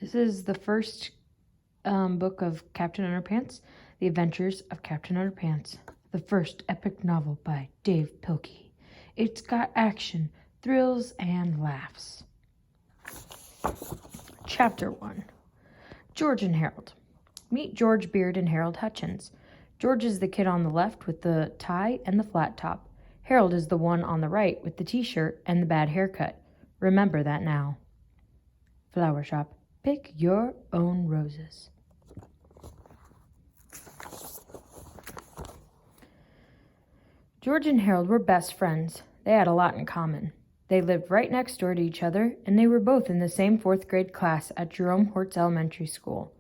This is the first book of Captain Underpants, The Adventures of Captain Underpants, the first epic novel by Dave Pilkey. It's got action, thrills, and laughs. Chapter 1. George and Harold. Meet George Beard and Harold Hutchins. George is the kid on the left with the tie and the flat top. Harold is the one on the right with the t-shirt and the bad haircut. Remember that now. Flower shop. Pick your own roses. George and Harold were best friends. They had a lot in common. They lived right next door to each other, and they were both in the same 4th grade class at Jerome Hortz Elementary School.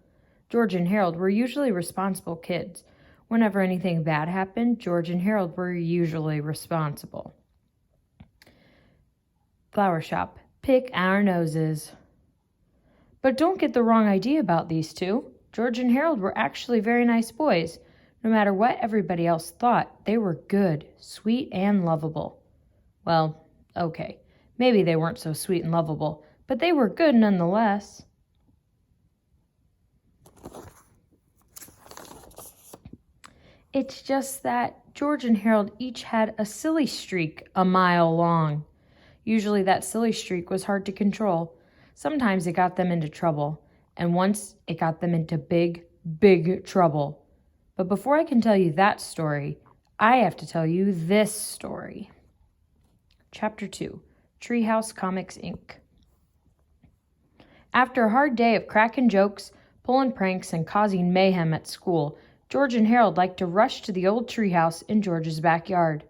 George and Harold were usually responsible kids. Whenever anything bad happened, George and Harold were usually responsible. Flower shop. Pick our noses. But don't get the wrong idea about these two. George and Harold were actually very nice boys. No matter what everybody else thought, they were good, sweet, and lovable. Well, okay, maybe they weren't so sweet and lovable, but they were good nonetheless. It's just that George and Harold each had a silly streak a mile long. Usually that silly streak was hard to control. Sometimes it got them into trouble, and once it got them into big, big trouble. But before I can tell you that story, I have to tell you this story. Chapter 2, Treehouse Comics, Inc. After a hard day of cracking jokes, pulling pranks, and causing mayhem at school, George and Harold liked to rush to the old treehouse in George's backyard.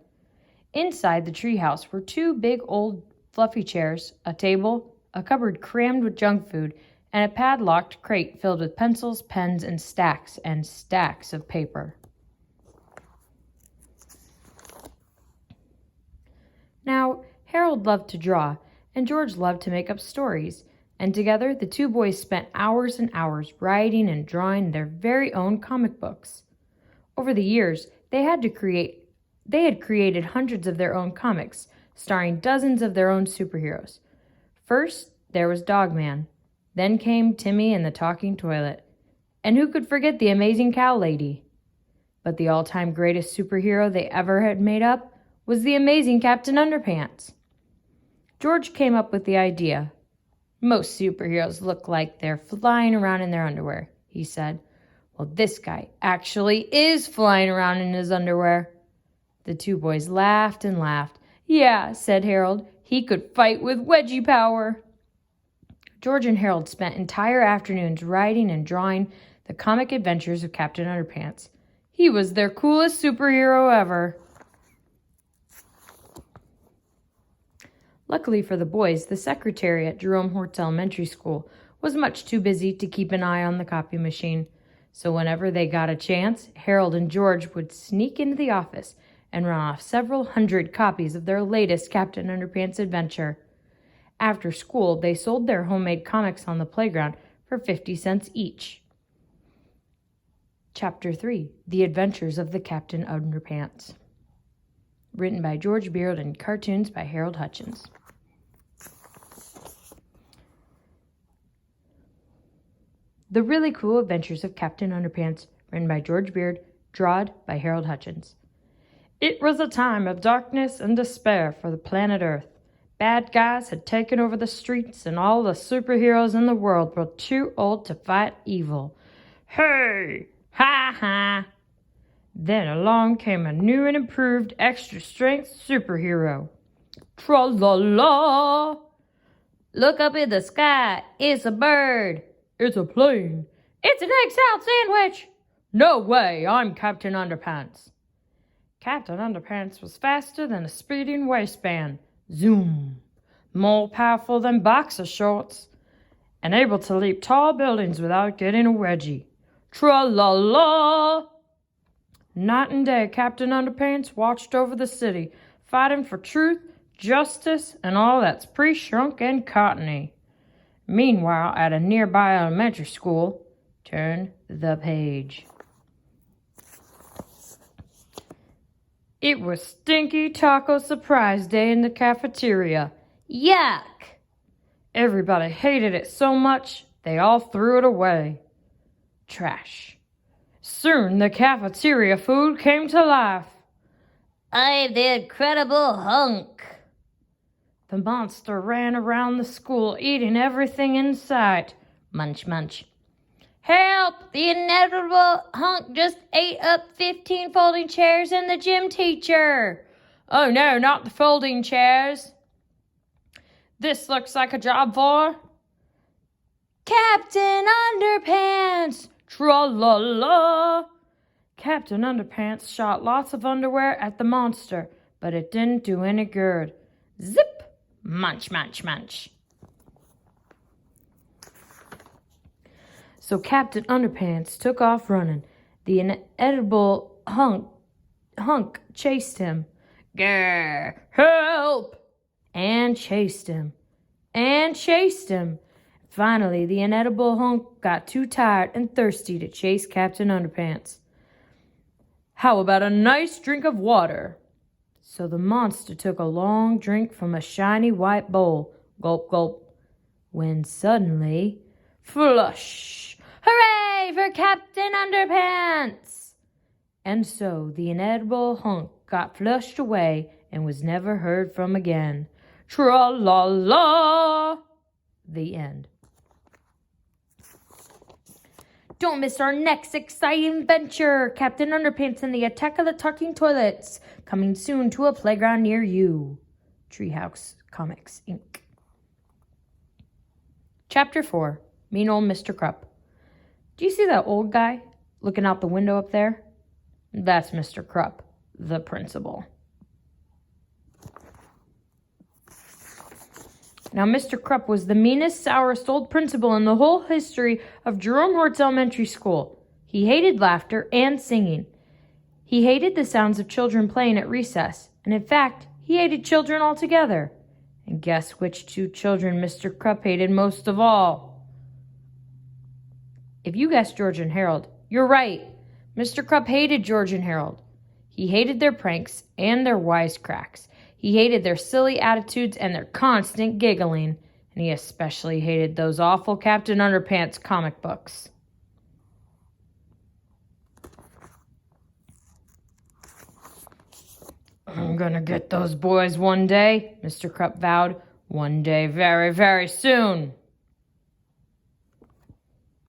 Inside the treehouse were 2 big old fluffy chairs, a table, a cupboard crammed with junk food, and a padlocked crate filled with pencils, pens, and stacks of paper. Now, Harold loved to draw, and George loved to make up stories, and together the 2 boys spent hours and hours writing and drawing their very own comic books. Over the years, they had created hundreds of their own comics, starring dozens of their own superheroes. First, there was Dogman. Then came Timmy and the Talking Toilet. And who could forget the Amazing Cow Lady? But the all-time greatest superhero they ever had made up was the amazing Captain Underpants. George came up with the idea. Most superheroes look like they're flying around in their underwear, he said. Well, this guy actually is flying around in his underwear. The 2 boys laughed and laughed. Yeah, said Harold, he could fight with wedgie power. George and Harold spent entire afternoons writing and drawing the comic adventures of Captain Underpants. He was their coolest superhero ever. Luckily for the boys, the secretary at Jerome Hortz Elementary School was much too busy to keep an eye on the copy machine. So whenever they got a chance, Harold and George would sneak into the office and run off several hundred copies of their latest Captain Underpants adventure. After school, they sold their homemade comics on the playground for 50 cents each. Chapter 3, The Adventures of the Captain Underpants. Written by George Beard and cartoons by Harold Hutchins. The Really Cool Adventures of Captain Underpants, written by George Beard, drawn by Harold Hutchins. It was a time of darkness and despair for the planet Earth. Bad guys had taken over the streets, and all the superheroes in the world were too old to fight evil. Hey! Ha ha! Then along came a new and improved extra-strength superhero. Tra-la-la! Look up in the sky. It's a bird. It's a plane. It's an egg salad sandwich. No way, I'm Captain Underpants. Captain Underpants was faster than a speeding waistband. Zoom! More powerful than boxer shorts. And able to leap tall buildings without getting a wedgie. Tra-la-la! Night and day, Captain Underpants watched over the city, fighting for truth, justice, and all that's pre-shrunk and cottony. Meanwhile, at a nearby elementary school, turn the page. It was Stinky Taco Surprise Day in the cafeteria. Yuck! Everybody hated it so much, They all threw it away. Trash. Soon the cafeteria food came to life. I'm the Incredible Hunk. The monster ran around the school, eating everything in sight. Munch, munch. Help! The Inedible Hunk just ate up 15 folding chairs and the gym teacher. Oh no, not the folding chairs. This looks like a job for Captain Underpants! Tra-la-la! Captain Underpants shot lots of underwear at the monster, but it didn't do any good. Zip! Munch, munch, munch. So Captain Underpants took off running. The inedible hunk chased him. Grr! Help! And chased him. And chased him. Finally, the inedible hunk got too tired and thirsty to chase Captain Underpants. How about a nice drink of water? So the monster took a long drink from a shiny white bowl. Gulp, gulp. When suddenly, flush! Hooray for Captain Underpants! And so the inedible hunk got flushed away and was never heard from again. Tra-la-la! The end. Don't miss our next exciting adventure, Captain Underpants and the Attack of the Talking Toilets, coming soon to a playground near you. Treehouse Comics, Inc. Chapter 4, Mean Old Mr. Krupp. Do you see that old guy looking out the window up there? That's Mr. Krupp, the principal. Now, Mr. Krupp was the meanest, sourest old principal in the whole history of Jerome Hort's Elementary School. He hated laughter and singing. He hated the sounds of children playing at recess, and in fact, he hated children altogether. And guess which two children Mr. Krupp hated most of all? If you guessed George and Harold, you're right. Mr. Krupp hated George and Harold. He hated their pranks and their wisecracks. He hated their silly attitudes and their constant giggling, and he especially hated those awful Captain Underpants comic books. I'm gonna get those boys one day, Mr. Krupp vowed. One day very, very soon.